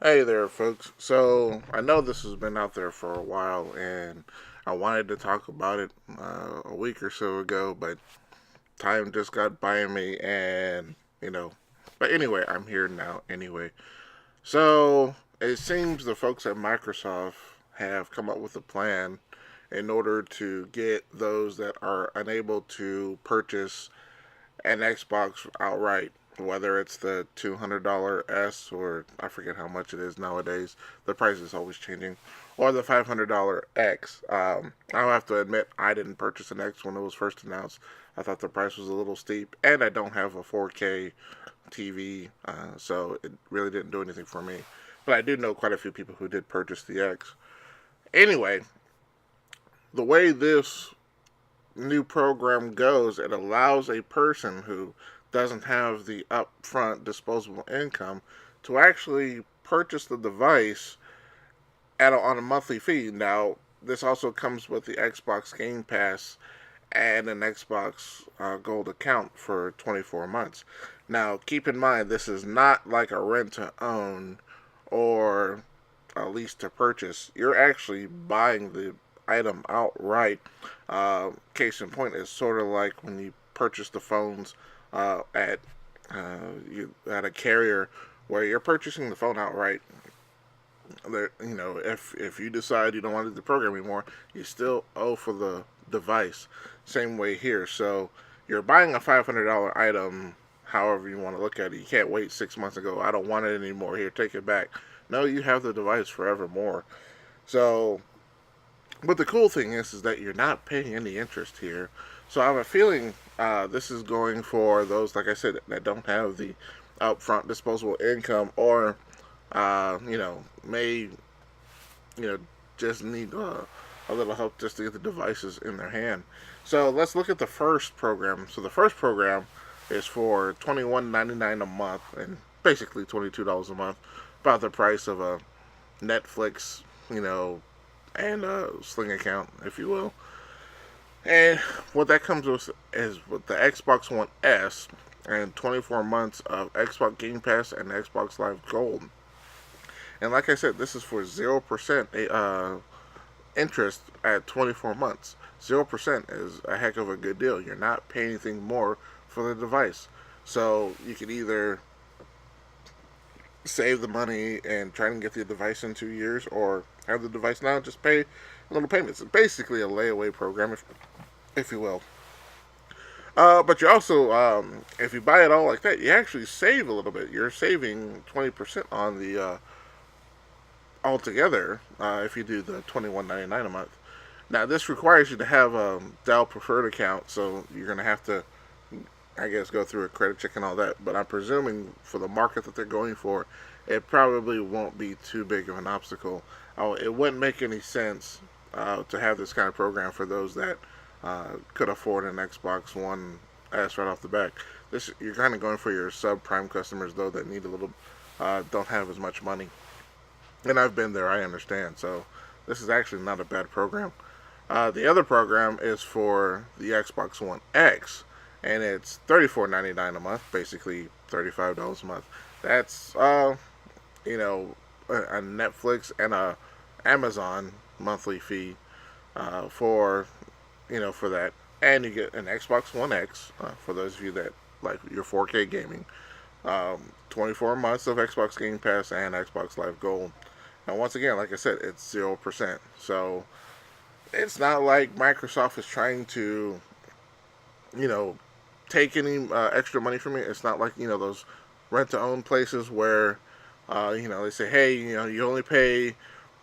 Hey there, folks. So, I know this has been out there for a while, and I wanted to talk about it a week or so ago, but time just got by me, and, you know. But anyway, I'm here now anyway. So, it seems the folks at Microsoft have come up with a plan in order to get those that are unable to purchase an Xbox outright, whether it's the $200 S or I forget how much it is nowadays. The price is always changing, or the $500 X. I'll have to admit I didn't purchase an X when it was first announced. I thought the price was a little steep, and I don't have a 4K TV, so it really didn't do anything for me. But I do know quite a few people who did purchase the X. Anyway, the way this new program goes, it allows a person who doesn't have the upfront disposable income to actually purchase the device on a monthly fee. Now, this also comes with the Xbox Game Pass and an Xbox Gold account for 24 months. Now, keep in mind, this is not like a rent to own or a lease to purchase. You're actually buying the item outright. Case in point is sort of like when you purchase the phones at at a carrier where you're purchasing the phone outright. If you decide you don't want to do the program anymore, you still owe for the device. Same way here. So you're buying a $500 item, however you want to look at it. You can't wait 6 months and go, I don't want it anymore. Here, take it back. No, you have the device forevermore. So, but the cool thing is that you're not paying any interest here. So I have a feeling this is going for those, like I said, that don't have the upfront disposable income or may just need a little help just to get the devices in their hand. So let's look at the first program. So the first program is for $21.99 a month and basically $22 a month, about the price of a Netflix, and a Sling account, if you will. And what that comes with is with the Xbox One S and 24 months of Xbox Game Pass and Xbox Live Gold. And like I said, this is for 0% interest at 24 months. 0% is a heck of a good deal. You're not paying anything more for the device. So you can either save the money and try and get the device in 2 years, or have the device now, just pay little payments. It's basically a layaway program, if you will. But you also, if you buy it all like that, you actually save a little bit. You're saving 20% on the altogether if you do the $21.99 a month. Now, this requires you to have a Dell Preferred account, so you're going to have to, I guess, go through a credit check and all that. But I'm presuming for the market that they're going for, it probably won't be too big of an obstacle. Oh, it wouldn't make any sense to have this kind of program for those that could afford an Xbox One S right off the bat. This you're kind of going for your subprime customers though that need a little, don't have as much money. And I've been there, I understand. So this is actually not a bad program. The other program is for the Xbox One X, and it's $34.99 a month, basically $35 a month. That's a Netflix and a Amazon monthly fee for that, and you get an Xbox One X for those of you that like your 4K gaming. 24 months of Xbox Game Pass and Xbox Live Gold. And once again, like I said, it's 0%. So it's not like Microsoft is trying to, you know, take any extra money from me. It's not like, those rent to own places where, they say, hey, you only pay,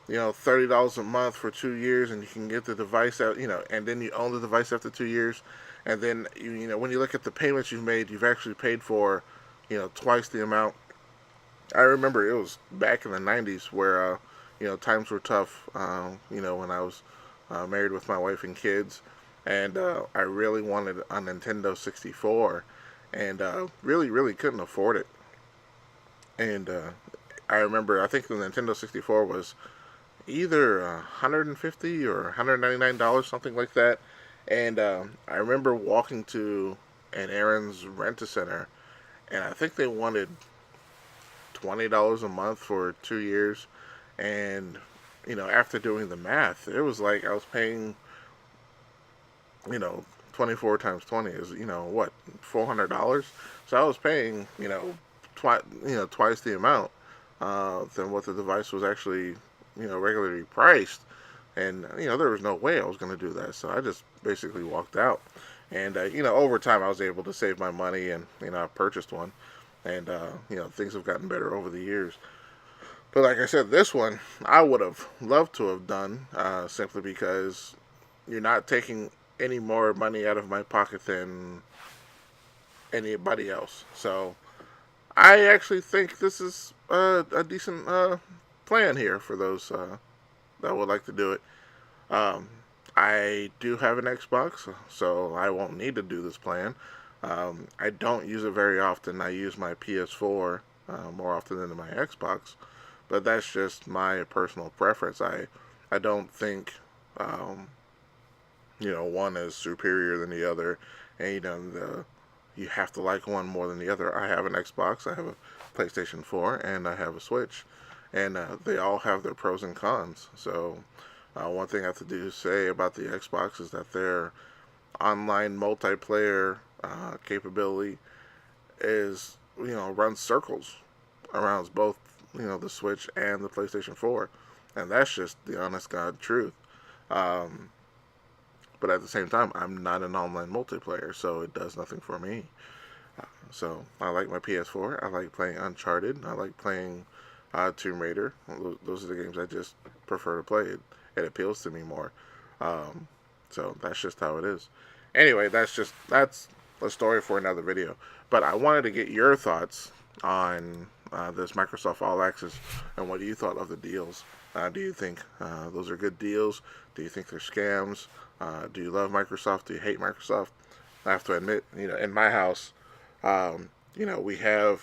$30 a month for 2 years and you can get the device out, and then you own the device after 2 years. And then, when you look at the payments you've made, you've actually paid for, twice the amount. I remember it was back in the 90s where, times were tough, when I was married with my wife and kids. And I really wanted a Nintendo 64 and really, really couldn't afford it. And I remember, I think the Nintendo 64 was either 150 or $199, something like that. And I remember walking to an Aaron's Rent-A-Center, and I think they wanted $20 a month for 2 years, and after doing the math, it was like I was paying, you know, 24 times 20 is what, $400. So I was paying twice the amount than what the device was actually regularly priced, and there was no way I was going to do that. So I just basically walked out, and over time I was able to save my money, and I purchased one, and things have gotten better over the years. But like I said, this one I would have loved to have done, simply because you're not taking any more money out of my pocket than anybody else. So I actually think this is a decent plan here for those that would like to do it. Um, I do have an Xbox, so I won't need to do this plan. I don't use it very often. I use my PS4 more often than my Xbox, but that's just my personal preference. I don't think um, one is superior than the other, and you have to like one more than the other. I have an Xbox, I have a PlayStation 4, and I have a Switch, and they all have their pros and cons. So one thing I have to do say about the Xbox is that their online multiplayer capability is runs circles around both the Switch and the PlayStation 4, and that's just the honest God truth. Um, but at the same time, I'm not an online multiplayer, so it does nothing for me. So I like my PS4. I like playing Uncharted. I like playing Tomb Raider. Those are the games I just prefer to play. It appeals to me more. Um, so that's just how it is. Anyway, that's a story for another video. But I wanted to get your thoughts on this Microsoft All Access, and what do you thought of the deals? Do you think those are good deals? Do you think they're scams? Do you love Microsoft? Do you hate Microsoft? I have to admit, in my house, we have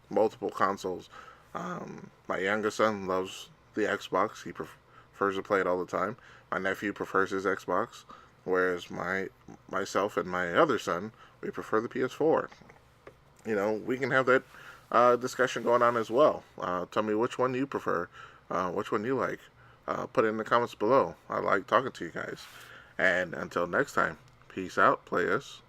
multiple consoles. My youngest son loves the Xbox. He prefers to play it all the time. My nephew prefers his Xbox, whereas myself and my other son, we prefer the PS4. We can have that discussion going on as well. Tell me which one you prefer, which one you like. Put it in the comments below. I like talking to you guys. And until next time, peace out, players.